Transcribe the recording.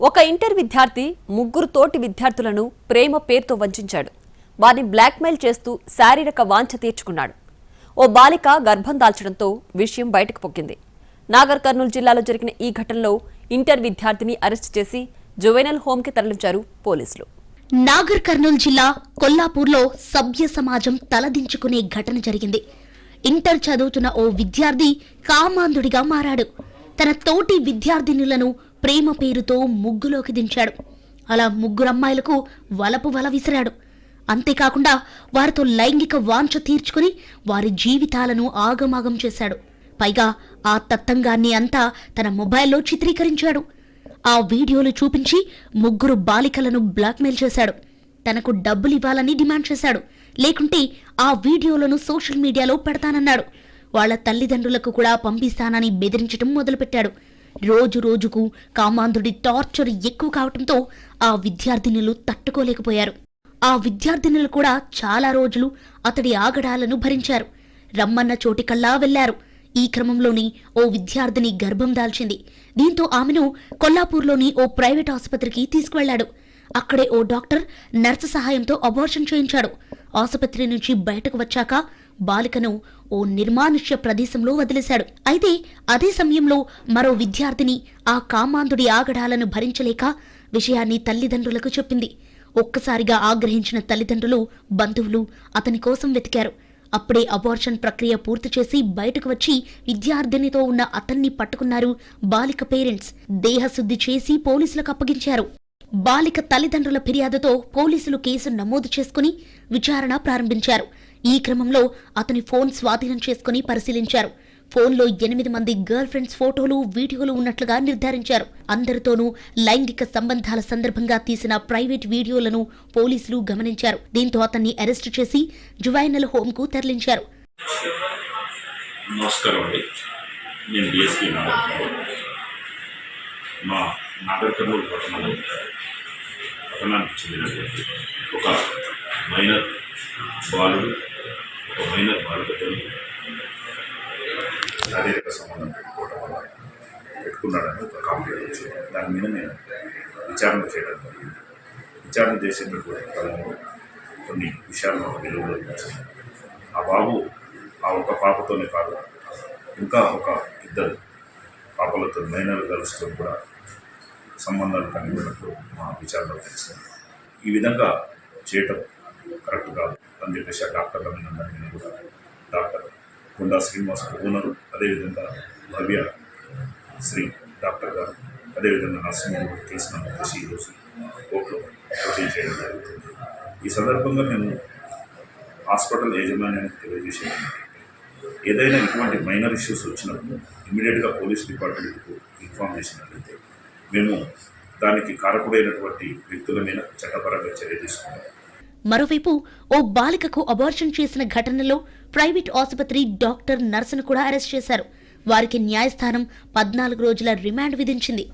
ఒక ఇంటర్ విద్యార్థి ముగ్గురు తోటి విద్యార్థులను ప్రేమ పేరుతో వంచాడు. వారిని బ్లాక్మెయిల్ చేస్తూ శారీరక వాంఛ తీర్చుకున్నాడు. ఓ బాలిక గర్భం దాల్చడంతో విషయం బయటకు పొక్కింది. నాగర్ కర్నూలు జిల్లాలో జరిగిన ఈ ఘటనలో ఇంటర్ విద్యార్థిని అరెస్టు చేసి జువెనల్ హోంకి తరలించారు పోలీసులు. నాగర్ కర్నూలు జిల్లా కొల్లాపూర్లో సభ్య సమాజం తలదించుకునే ఘటన జరిగింది. ఇంటర్ చదువుతున్న ఓ విద్యార్థి కామాంధుడిగా మారాడు. తన తోటి విద్యార్థినులను ప్రేమ పేరుతో ముగ్గులోకి దించాడు. అలా ముగ్గురు అమ్మాయిలకు వలపు వల విసిరాడు. అంతేకాకుండా వారితో లైంగిక వాంఛ తీర్చుకుని వారి జీవితాలను ఆగమాగం చేశాడు. పైగా ఆ తత్తంగాన్ని అంతా తన మొబైల్లో చిత్రీకరించాడు. ఆ వీడియోలు చూపించి ముగ్గురు బాలికలను బ్లాక్మెయిల్ చేశాడు. తనకు డబ్బులివ్వాలని డిమాండ్ చేశాడు. లేకుంటే ఆ వీడియోలను సోషల్ మీడియాలో పెడతానన్నాడు. వాళ్ల తల్లిదండ్రులకు కూడా పంపిస్తానని బెదిరించడం మొదలుపెట్టాడు. రోజు రోజుకు కామాంధుడి టార్చర్ ఎక్కువ కావడంతో ఆ విద్యార్థినులు తట్టుకోలేకపోయారు. ఆ విద్యార్థినులు కూడా చాలా రోజులు అతడి ఆగడాలను భరించారు. రమ్మన్న చోటికల్లా వెళ్లారు. ఈ క్రమంలోని ఓ విద్యార్థిని గర్భం దాల్చింది. దీంతో ఆమెను కొల్లాపూర్లోని ఓ ప్రైవేట్ ఆసుపత్రికి తీసుకువెళ్లాడు. అక్కడే ఓ డాక్టర్ నర్సు సహాయంతో అబార్షన్ చేయించాడు. ఆసుపత్రి నుంచి బయటకు వచ్చాక బాలికను ఓ నిర్మానుష్య ప్రదేశంలో వదిలేశాడు. అయితే అదే సమయంలో మరో విద్యార్థిని ఆ కామాంధుడి ఆగడాలను భరించలేక విషయాన్ని తల్లిదండ్రులకు చెప్పింది. ఒక్కసారిగా ఆగ్రహించిన తల్లిదండ్రులు, బంధువులు అతని కోసం వెతికారు. అప్పుడే అబార్షన్ ప్రక్రియ పూర్తి చేసి బయటకు వచ్చి విద్యార్థినితో ఉన్న అతన్ని పట్టుకున్నారు బాలిక పేరెంట్స్. దేహశుద్ధి చేసి పోలీసులకు అప్పగించారు. బాలిక తల్లిదండ్రుల ఫిర్యాదుతో పోలీసులు కేసు నమోదు చేసుకుని విచారణ ప్రారంభించారు. ఈ క్రమంలో అతని ఫోన్ స్వాధీనం చేసుకుని పరిశీలించారు. ఫోన్లో 8 మంది గర్ల్ ఫ్రెండ్స్ ఫోటోలు, వీడియోలు ఉన్నట్లుగా నిర్ధారించారు. అందరితోనూ లైంగిక సంబంధాల సందర్భంగా తీసిన ప్రైవేట్ వీడియోలను పోలీసులు గమనించారు. దీంతో అతన్ని అరెస్టు చేసి జువైనల్ హోంకు తరలించారు. నాగర్ కర్నూలు పట్టణానికి చెందినటువంటి ఒక మైనర్ బాలుడు ఒక మైనర్ బాలికతో శారీరక సంబంధం పెట్టుకున్నాడని ఒక కంప్లైంట్ వచ్చింది. దాని మీద నేను విచారణ చేయడం జరిగింది. విచారణ చేసేటటువంటి కాలంలో కొన్ని విషయాలను వెలుగులోకి వచ్చింది. ఆ బాబు ఆ ఒక పాపతోనే కాదు, ఇంకా ఒక 2 పాపలతో మైనర్ గర్ల్స్తో కూడా సంబంధాలు కలిగి ఉన్నట్టు మా విచారణలో తెలిసింది. ఈ విధంగా చేయటం కరెక్ట్ కాదు అని చెప్పేసి ఆ డాక్టర్ల మీద కూడా డాక్టర్ కొండా శ్రీనివాస్ ఓనరు, అదేవిధంగా భవ్య శ్రీ డాక్టర్ గారు, అదేవిధంగా నర్సింగ్ కేసు నమోదు చేసి ఈరోజు కోర్టులో ప్రొసీడ్ చేయడం జరుగుతుంది. ఈ సందర్భంగా మేము హాస్పిటల్ యాజమాన్యానికి తెలియజేసేది, ఏదైనా ఇటువంటి మైనర్ ఇష్యూస్ వచ్చినప్పుడు ఇమ్మీడియట్గా పోలీస్ డిపార్ట్మెంట్కు ఇన్ఫార్మ్ చేసినట్లయితే మేము దానికి కారకుడైనటువంటి వ్యక్తుల మీద చట్టపరంగా చర్య తీసుకుంటాం. మరోవైపు ఓ బాలికకు అబార్షన్ చేసిన ఘటనలో ప్రైవేట్ ఆసుపత్రి డాక్టర్, నర్సును కూడా అరెస్ట్ చేశారు. వారికి న్యాయస్థానం 14 రోజుల రిమాండ్ విధించింది.